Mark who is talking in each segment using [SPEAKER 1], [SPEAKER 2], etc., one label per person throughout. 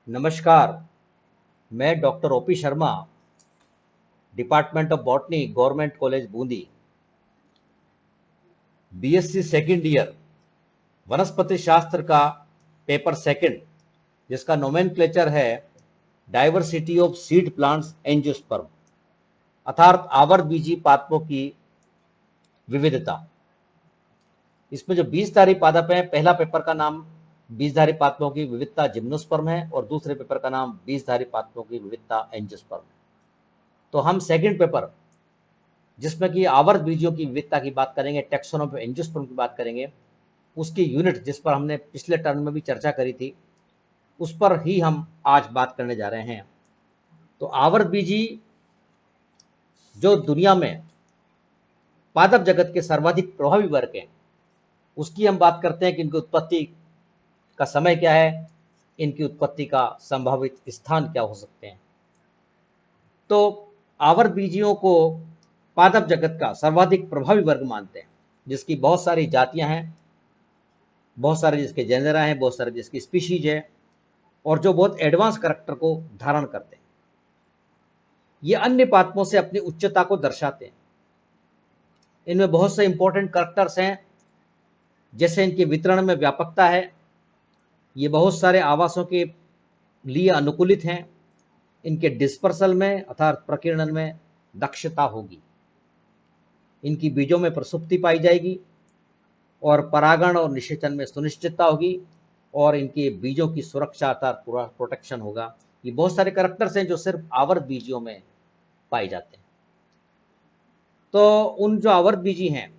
[SPEAKER 1] नमस्कार। मैं doctor OP Sharma, department of botany, government college Bundi, BSc second year, वनस्पति शास्त्र का पेपर सेकंड, जिसका नोमेनक्लेचर है diversity of seed plants angiosperm, अर्थात आवर्तबीजी पादपों की विविधता। इसमें जो बीजधारी पादप है, पहला पेपर का नाम बीजधारी पादपों की विविधता जिम्नोस्पर्म है और दूसरे पेपर का नाम बीजधारी पादपों की विविधता एंजियोस्पर्म है। तो हम सेकंड पेपर, जिसमें कि आवर्त बीजों की विविधता की बात करेंगे, टैक्सोनॉमी एंजियोस्पर्म की बात करेंगे, उसकी यूनिट जिस पर हमने पिछले टर्म में भी चर्चा करी थी, उस पर ही हम आज बात करने जा रहे हैं। तो आवर्त बीजी जो दुनिया में पादप जगत के सर्वाधिक प्रभावी वर्ग हैं, उसकी हम बात करते हैं कि इनकी उत्पत्ति का समय क्या है, इनकी उत्पत्ति का संभावित स्थान क्या हो सकते हैं। तो आवर्त बीजियों को पादप जगत का सर्वाधिक प्रभावी वर्ग मानते हैं, जिसकी बहुत सारी जातियां हैं, बहुत सारे जिसके जेनरा हैं, बहुत सारे जिसकी स्पीशीज है, और जो बहुत एडवांस करैक्टर को धारण करते हैं। ये अन्य पादपों से अपनी उच्चता को दर्शाते हैं। इनमें बहुत से इंपॉर्टेंट करैक्टर्स हैं, जैसे इनके वितरण में व्यापकता है, ये बहुत सारे आवासों के लिए अनुकूलित हैं, इनके डिस्पर्सल में अर्थात प्रकीर्णन में दक्षता होगी, इनकी बीजों में प्रसुप्ति पाई जाएगी और परागण और निषेचन में सुनिश्चितता होगी, और इनके बीजों की सुरक्षा अर्थात पूरा प्रोटेक्शन होगा। ये बहुत सारे करैक्टर्स हैं जो सिर्फ आवर्त बीजियों में पाए जाते हैं। तो उन जो आवर्त बीजी हैं,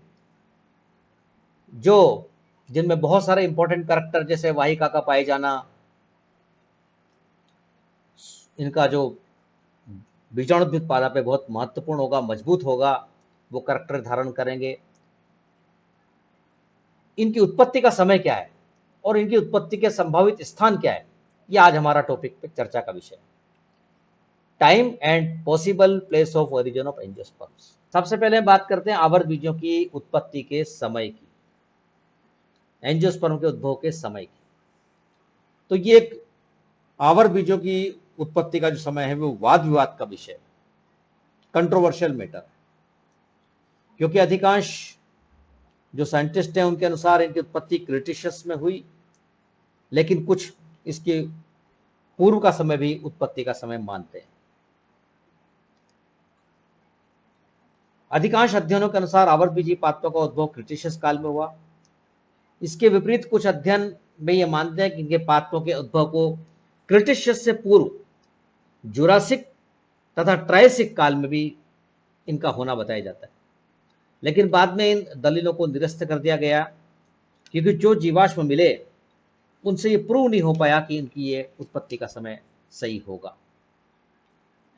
[SPEAKER 1] जो जिनमें बहुत सारे इंपॉर्टेंट करैक्टर जैसे वाहिका का पाए जाना, इनका जो बीजाणुद्भिद पादप है बहुत महत्वपूर्ण होगा, मजबूत होगा, वो करैक्टर धारण करेंगे। इनकी उत्पत्ति का समय क्या है और इनकी उत्पत्ति के संभावित स्थान क्या है, ये आज हमारा टॉपिक पे चर्चा का विषय है। Time and possible place of origin of angiosperms. सबसे पहले बात करते हैं आवर्त बीजों की उत्पत्ति के समय की, एंजियोस्पर्म के उद्भव के समय की। तो ये एक आवर्त बीजों की उत्पत्ति का जो समय है वो वाद विवाद का विषय, कंट्रोवर्शियल मैटर, क्योंकि अधिकांश जो साइंटिस्ट हैं उनके अनुसार इनकी उत्पत्ति क्रिटेशियस में हुई, लेकिन कुछ इसके पूर्व का समय भी उत्पत्ति का समय मानते हैं। अधिकांश अध्ययनों के अनुसार आवर्त बीजी पादपों का उद्भव क्रिटेशियस काल में हुआ। इसके विपरीत कुछ अध्ययन में ये मानते हैं कि इनके पादपों के उद्भव को क्रिटेशियस से पूर्व जुरासिक तथा ट्रायसिक काल में भी इनका होना बताया जाता है, लेकिन बाद में इन दलीलों को निरस्त कर दिया गया, क्योंकि जो जीवाश्म मिले उनसे ये प्रूव नहीं हो पाया कि इनकी ये उत्पत्ति का समय सही होगा।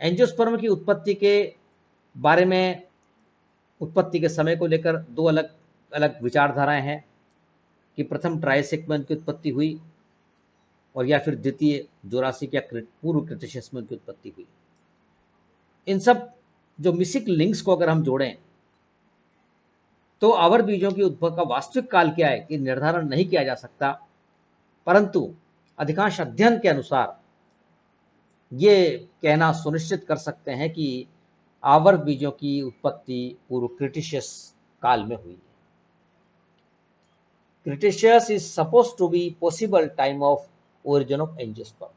[SPEAKER 1] एंजियोस्पर्म की उत्पत्ति के बारे में, उत्पत्ति के समय को लेकर दो अलग अलग विचारधाराएं हैं कि प्रथम ट्रायसिक में उनकी उत्पत्ति हुई और या फिर द्वितीय जुरासिक या पूर्व क्रिटेशियस में उनकी उत्पत्ति हुई। इन सब जो मिसिंग लिंक्स को अगर हम जोड़ें तो आवर्त बीजों की उद्भव का वास्तविक काल क्या है कि निर्धारण नहीं किया जा सकता, परंतु अधिकांश अध्ययन के अनुसार ये कहना सुनिश्चित कर सकते हैं कि आवर्त बीजों की उत्पत्ति पूर्व क्रिटेशियस काल में हुई है। Cretaceous is suppose to be possible time of origin of angiosperm.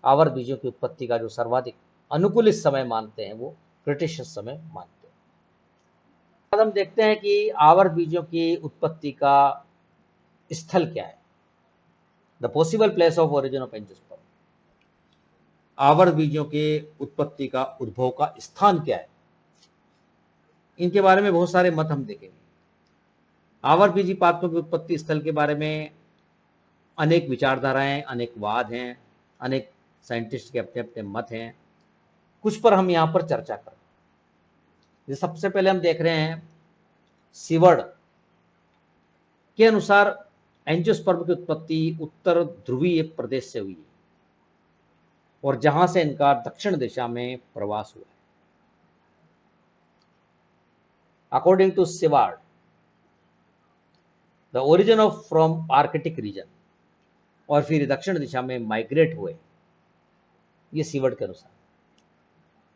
[SPEAKER 1] आवर्त बीजों की उत्पत्ति का जो सर्वाधिक अनुकूलित समय मानते हैं वो क्रिटेशियस समय मानते हैं। अब हम देखते हैं कि आवर्त बीजों की उत्पत्ति का स्थल क्या है, the possible place of origin of angiosperm. आवर्त बीजों के उत्पत्ति का उद्भव का स्थान क्या है, इनके बारे में बहुत सारे मत हम देखेंगे। आवर्त बीजी पादपों की उत्पत्ति स्थल के बारे में अनेक विचारधाराएं, अनेक वाद हैं, अनेक साइंटिस्ट के अपने अपने मत हैं, कुछ पर हम यहां पर चर्चा करें। सबसे पहले हम देख रहे हैं सीवर्ड के अनुसार एंजियोस्पर्म की उत्पत्ति उत्तर ध्रुवीय प्रदेश से हुई है और जहां से इनका दक्षिण दिशा में प्रवास हुआ है। According to Seward, the origin of from Arctic region, और फिर दक्षिण दिशा में माइग्रेट हुए ये सीवर्ड के अनुसार।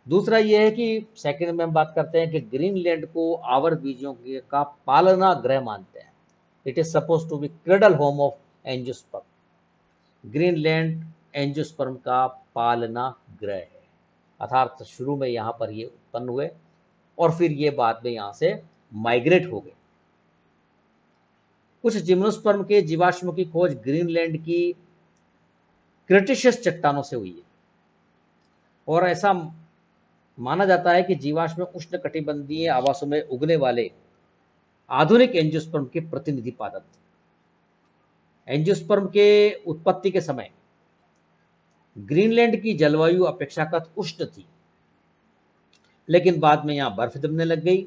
[SPEAKER 1] दूसरा ये है कि सेकंड में हम बात करते हैं कि ग्रीनलैंड को आवर्तबीजियों का पालना गृह मानते हैं। It is suppose to be cradle home of angiosperm. Greenland angiosperm का पालना गृह है, अर्थात शुरू में यहाँ पर ये उत्पन्न हुए और फिर ये बाद में यहाँ से माइग्रेट हो गए। कुछ जिम्नोस्पर्म के जीवाश्म की खोज ग्रीनलैंड की क्रेटेशियस चट्टानों से हुई है और ऐसा माना जाता है कि जीवाश्म उष्णकटिबंधीय आवासों में उगने वाले आधुनिक एंजियोस्पर्म के प्रतिनिधि पादप थे। एंजियोस्पर्म के उत्पत्ति के समय ग्रीनलैंड की जलवायु अपेक्षाकृत उष्ण थी, लेकिन बाद में यहां बर्फ जमने लग गई।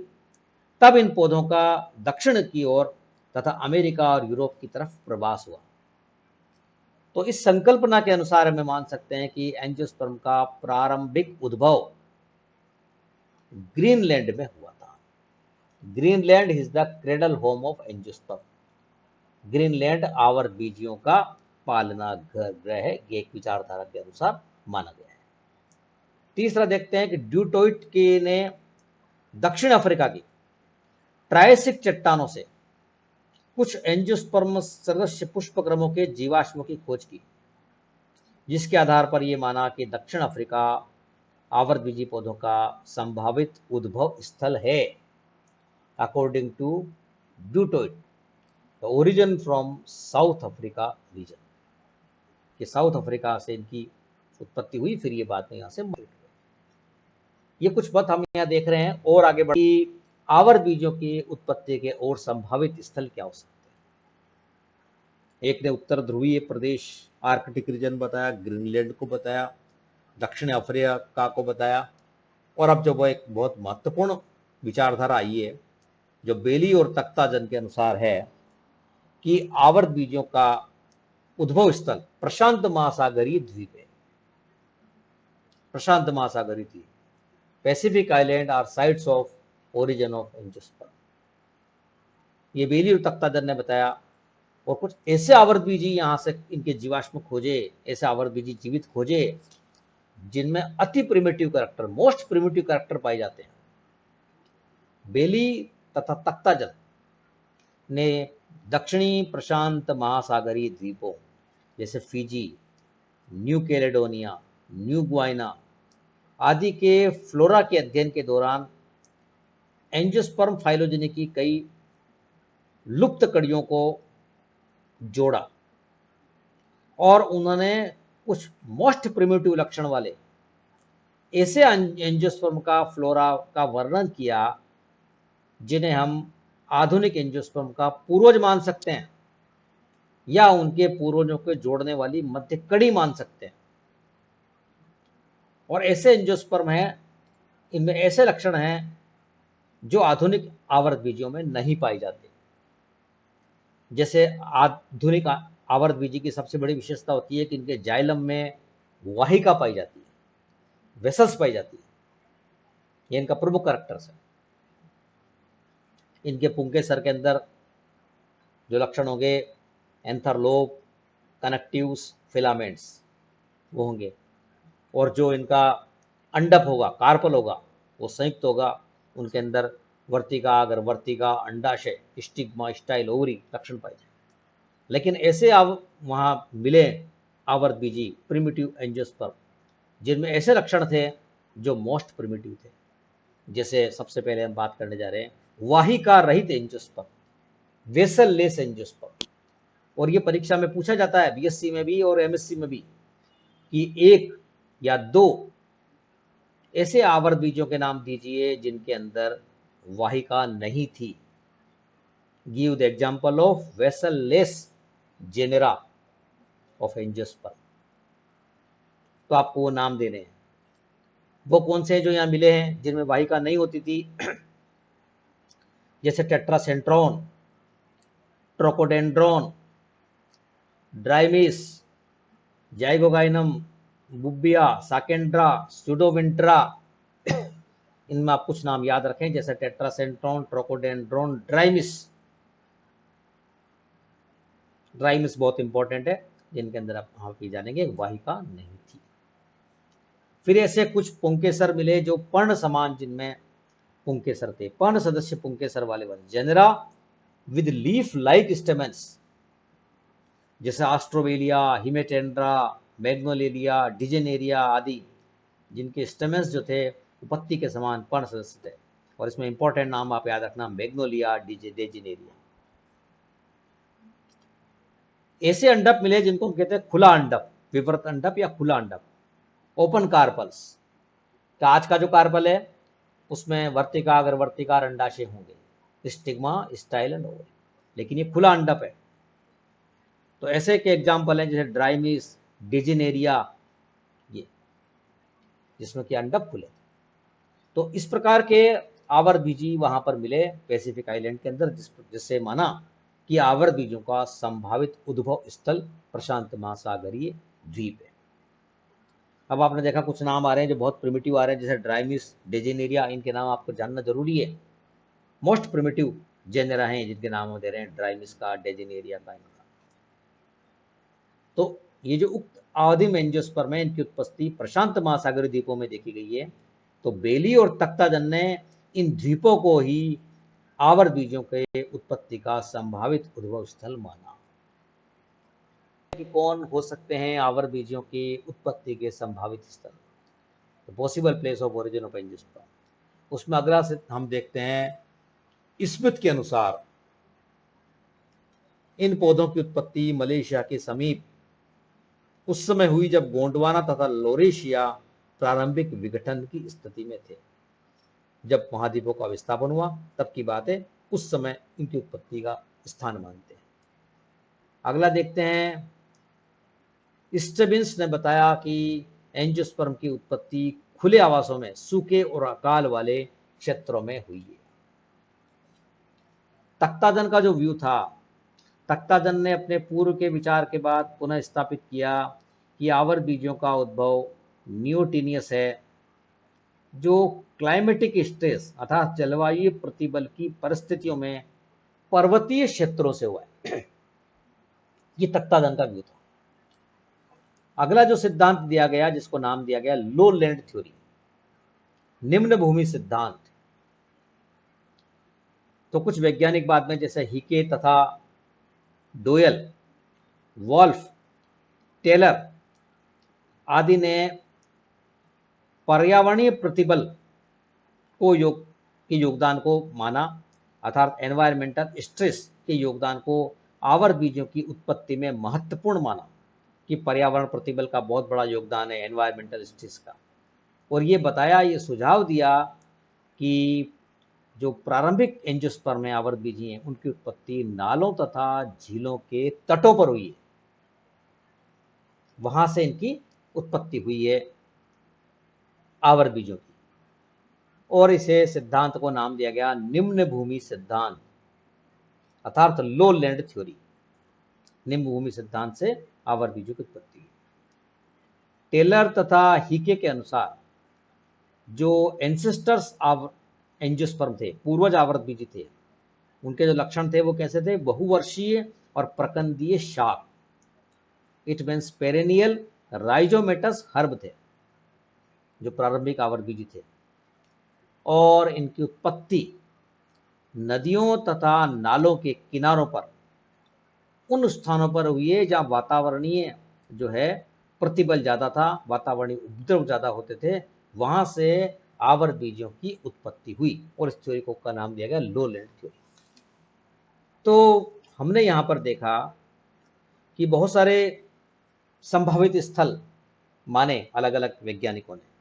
[SPEAKER 1] तब इन पौधों का दक्षिण की ओर तथा अमेरिका और यूरोप की तरफ प्रवास हुआ। तो इस संकल्पना के अनुसार हमें मान सकते हैं कि एंजियोस्पर्म का प्रारंभिक उद्भव ग्रीनलैंड में हुआ था। Greenland is the cradle home of angiosperm. Greenland आवर्तबीजियों का पालना गृह है, ये एक विचारधारा के अनुसार माना गया है। तीसरा देखते हैं कि ड्यूटोइट के ने दक्षिण अफ्रीका की ट्रायसिक चट्टानों से कुछ एंजियोस्पर्म सदस्य पुष्पक्रमों के जीवाश्मों की खोज की, जिसके आधार पर यह माना कि दक्षिण अफ्रीका आवर्तबीजी पौधों का संभावित उद्भव स्थल है। According to Du Toit, the origin from South Africa region, कि साउथ अफ्रीका से इनकी उत्पत्ति हुई, फिर ये बाद में यहां से माइग्रेट हुए। ये कुछ बात हम यहाँ देख रहे हैं। और आगे बढ़ी आवर्तबीजों की उत्पत्ति के और संभावित स्थल क्या हो सकते हैं। एक ने उत्तर ध्रुवीय प्रदेश आर्कटिक रीजन बताया, ग्रीनलैंड को बताया, दक्षिण अफ्रीका को बताया, और अब जो वो एक बहुत महत्वपूर्ण विचारधारा आई है जो बेली और तख्ताजन के अनुसार है कि आवर्तबीजों का उद्भव स्थल प्रशांत महासागरीय द्वीप है। प्रशांत महासागरीय द्वीप, Pacific island are sites of origin of angiosperm, ये बेली और तख्ताजन ने बताया। और कुछ ऐसे आवर्तबीजी यहां से इनके जीवाश्म खोजे, ऐसे आवर्तबीजी जीवित खोजे जिनमें अति primitive character, most primitive character पाए जाते हैं। बेली तथा तख्ताजन ने दक्षिणी प्रशांत महासागरीय द्वीपों जैसे फिजी, न्यू कैलेडोनिया, न्यू ग्वाइना आदि के फ्लोरा के अध्ययन के दौरान एंजियोस्पर्म फाइलोजेनी की कई लुप्त कड़ियों को जोड़ा और उन्होंने कुछ मोस्ट प्रिमिटिव लक्षण वाले ऐसे एंजियोस्पर्म का फ्लोरा का वर्णन किया जिन्हें हम आधुनिक एंजियोस्पर्म का पूर्वज मान सकते हैं या उनके पूर्वजों को जोड़ने वाली मध्य कड़ी मान सकते हैं। और ऐसे एंजियोस्पर्म हैं, इनमें ऐसे लक्षण हैं जो आधुनिक आवर्तबीजियों में नहीं पाए जाते। जैसे आधुनिक आवर्तबीजी की सबसे बड़ी विशेषता होती है कि इनके जाइलम में वाहिका पाई जाती है, वेसल्स पाई जाती है, ये इनका प्रमुख कैरेक्टर्स है। इनके पुंके सर के अंदर जो लक्षण होंगे एंथरलोप, कनेक्टिव्स, फिलामेंट्स वो होंगे, और जो इनका अंडप होगा, कार्पल होगा, वो संयुक्त होगा। उनके अंदर वर्तिका, अगर वर्तिका, अंडाशय, स्टिग्मा, स्टाइल, ओवरी लक्षण पाए जाए। लेकिन ऐसे वहां मिले आवर्तबीजी प्रिमिटिव एंजियोस्पर्म जिनमें ऐसे लक्षण थे जो मोस्ट प्रिमिटिव थे। जैसे सबसे पहले हम बात करने जा रहे हैं वाहिका रहित एंजियोस्पर्म, वेसल लेस एंजियोस्पर्म। और ये परीक्षा में पूछा जाता है, बीएससी में भी और एमएससी में भी, कि एक या दो ऐसे आवर्तबीजों के नाम दीजिए जिनके अंदर वाहिका नहीं थी। Give the example of vessel less genera of angiosperm. तो आपको वो नाम देने हैं। वो कौन से जो यहां मिले हैं जिनमें वाहिका नहीं होती थी, जैसे टेट्रासेंट्रॉन, ट्रोकोडेंड्रॉन, ड्राइमिस, जाइगोगाइनम, बुबिया, साकेंड्रा, स्यूडोविंट्रा। इनमें आप कुछ नाम याद रखें, जैसे टेट्रासेंट्रॉन, ट्रोकोडेंड्रॉन, ड्राइमिस। ड्राइमिस बहुत इंपॉर्टेंट है, जिनके अंदर आप वहां पे जानेंगे वाहिका नहीं थी। फिर ऐसे कुछ पुंकेसर मिले जो पर्ण समान, जिनमें पुंकेसर थे, पर्ण सदस्य पुंकेसर वाले genera with leaf like stamens, जैसे ऑस्ट्रोवेलिया, हिमेटेंड्रा, मैग्नोलिया, डिजेनेरिया आदि, जिनके स्टेमेंस जो थे उपत्ति के समान पर्ण सदस्य थे। और इसमें इंपॉर्टेंट नाम आप याद रखना, मैग्नोलिया, डिजेनेरिया। ऐसे अंडप मिले जिनको हम कहते हैं खुला अंडप, विवृत अंडप या खुला अंडप, ओपन कार्पल्स। तो आज का जो कार्पल है उसमें वर्तिकाग्र वर्तिकार अंडाशय होंगे, स्टिग्मा, स्टाइल एंड ओवरी, लेकिन ये खुला अंडप है। तो ऐसे के एग्जाम्पल हैं जैसे ड्राइमिस, डिजिनेरिया, ये जिसमें कि अंडप खुले। तो इस प्रकार के आवर बीजी वहां पर मिले पैसिफिक आइलैंड के अंदर, जिससे माना कि आवर बीजों का संभावित उद्भव स्थल प्रशांत महासागरीय द्वीप है। अब आपने देखा कुछ नाम आ रहे हैं जो बहुत प्रिमिटिव आ रहे हैं, जैसे ड्राइमिस, डिजिनेरिया, इनके नाम आपको जानना जरूरी है। मोस्ट प्रिमिटिव जेनेरा हैं जिनके नाम हम दे रहे हैं, ड्राइमिस का, डिजिनेरिया का, इनका। तो ये जो उक्त आदिम एंजियोस्पर्म है, इनकी उत्पत्ति प्रशांत महासागरीय द्वीपों में देखी गई है। तो बेली और तख्ताजन ने इन द्वीपों को ही आवर बीजों के उत्पत्ति का संभावित उद्भव स्थल माना। कि कौन हो सकते हैं आवर बीजों की उत्पत्ति के संभावित स्थल, तो possible place of origin of angiosperm. उसमें अगला से हम देखते हैं, स्मिथ के अनुसार इन पौधों की उत्पत्ति मलेशिया के समीप उस समय हुई जब गोंडवाना तथा लोरेशिया प्रारंभिक विघटन की स्थिति में थे। जब महाद्वीपों का विस्थापन हुआ तब की बात है, उस समय इनकी उत्पत्ति का स्थान मानते हैं। अगला देखते हैं, स्टेबिंस ने बताया कि एंजियोस्पर्म की उत्पत्ति खुले आवासों में सूखे और अकाल वाले क्षेत्रों में हुई है। तख्ताजन का जो व्यू था, तख्ताजन ने अपने पूर्व के विचार के बाद पुनः स्थापित किया कि आवर बीजों का उद्भव न्यूटीनियस है, जो क्लाइमेटिक स्ट्रेस अर्थात जलवायु प्रतिबल की परिस्थितियों में पर्वतीय क्षेत्रों से हुआ है। ये तख्ताजन का व्यू था। अगला जो सिद्धांत दिया गया, जिसको नाम दिया गया लो लैंड थ्योरी, निम्न भूमि सिद्धांत। तो कुछ वैज्ञानिक बाद में जैसे हिके तथा डोयल, वॉल्फ, टेलर आदि ने पर्यावरणीय प्रतिबल को योगदान को माना, अर्थात एनवायरमेंटल स्ट्रेस के योगदान को आवर बीजों की उत्पत्ति में महत्वपूर्ण माना, कि पर्यावरण प्रतिबल का बहुत बड़ा योगदान है एनवायरमेंटल स्ट्रेस का। और ये बताया, ये सुझाव दिया कि जो प्रारंभिक एंजियोस्पर्म में आवर बीजी हैं, उनकी उत्पत्ति नालों तथा झीलों के तटों पर हुई है, वहां से इनकी उत्पत्ति हुई है आवर बीजों की। और इसे सिद्धांत को नाम दिया गया निम्न भूमि सिद्धांत, अर्थात लो लैंड थ्योरी। निम्न भूमि सिद्धांत से आवर बीजों की उत्पत्ति हुई। टेलर तथा हिके के अनुसार जो एंसेस्टर्स ऑफ एंजियोस्पर्म थे, पूर्वज आवर्त बीजी थे, उनके जो लक्षण थे वो कैसे थे? बहुवर्षीय और प्रकंदीय शाख, it means perennial rhizomatous herb थे जो प्रारंभिक आवर्त बीजी थे। और इनकी उत्पत्ति नदियों तथा नालों के किनारों पर, उन स्थानों पर हुई है जहां वातावरणीय जो है प्रतिबल ज्यादा था, वातावरणीय उपद्रव ज्यादा होते थे, वहां से आवर बीजों की उत्पत्ति हुई। और इस थ्योरी को का नाम दिया गया लो लैंड थ्योरी। तो हमने यहां पर देखा कि बहुत सारे संभावित स्थल माने अलग अलग वैज्ञानिकों ने।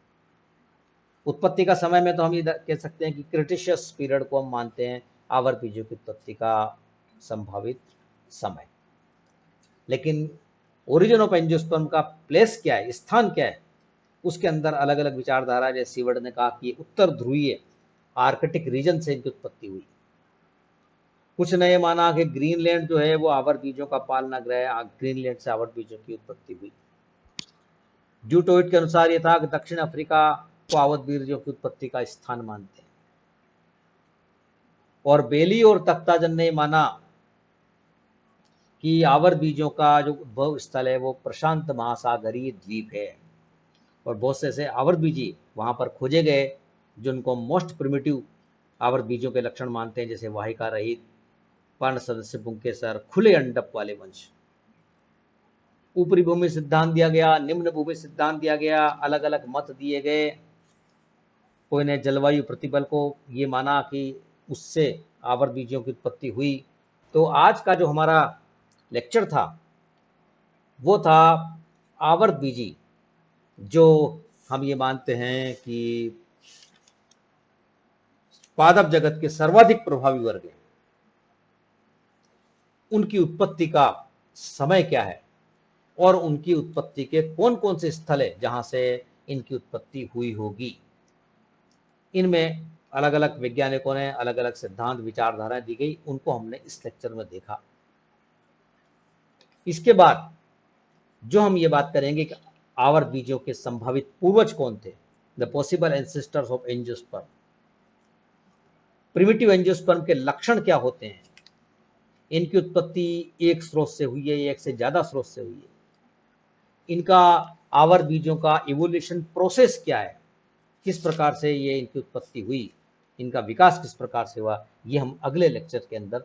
[SPEAKER 1] उत्पत्ति का समय में तो हम ये कह सकते हैं कि क्रिटिशियस पीरियड को हम मानते हैं आवर बीजों की उत्पत्ति का संभावित समय। लेकिन ओरिजिन ऑफ एंजियोस्पर्म का प्लेस क्या है, स्थान क्या है, उसके अंदर अलग अलग विचारधारा, जैसे सीवर्ड ने कहा कि उत्तर ध्रुवीय आर्कटिक रीजन से इनकी उत्पत्ति हुई। कुछ ने माना कि ग्रीनलैंड जो है वो आवर बीजों का पालना ग्रह, ग्रीनलैंड से आवर बीजों की उत्पत्ति हुई। ड्यूटोइट के अनुसार यह था कि दक्षिण अफ्रीका को आवर बीजों की उत्पत्ति का स्थान मानते हैं। और बेली और तख्ताजन ने माना कि आवर बीजों का जो उद्भव स्थल है वो प्रशांत महासागरीय द्वीप है। और बहुत से ऐसे आवर्त बीजी वहां पर खोजे गए जिनको मोस्ट प्रिमिटिव आवर्त बीजों के लक्षण मानते हैं, जैसे वाहिका रहित, पर्ण सदस्य पुंकेसर, खुले अंडप वाले वंश। ऊपरी भूमि सिद्धांत दिया गया, निम्न भूमि सिद्धांत दिया गया, अलग अलग मत दिए गए। कोई ने जलवायु प्रतिबल को ये माना कि उससे आवर्त बीजों की उत्पत्ति हुई। तो आज का जो हमारा लेक्चर था वो था आवर्त बीजी, जो हम ये मानते हैं कि पादप जगत के सर्वाधिक प्रभावी वर्ग हैं। उनकी उत्पत्ति का समय क्या है और उनकी उत्पत्ति के कौन कौन से स्थल है जहां से इनकी उत्पत्ति हुई होगी। इनमें अलग अलग वैज्ञानिकों ने अलग अलग सिद्धांत विचारधाराएं दी गई, उनको हमने इस लेक्चर में देखा। इसके बाद जो हम ये बात करेंगे कि आवर्त बीजों के संभावित पूर्वज कौन थे, the possible ancestors of angiosperm. Primitive angiosperm के लक्षण क्या होते हैं, इनकी उत्पत्ति एक स्रोत से हुई है, एक से ज्यादा स्रोत से हुई है, इनका आवर्त बीजों का इवोल्यूशन प्रोसेस क्या है, किस प्रकार से ये इनकी उत्पत्ति हुई, इनका विकास किस प्रकार से हुआ, ये हम अगले लेक्चर के अंदर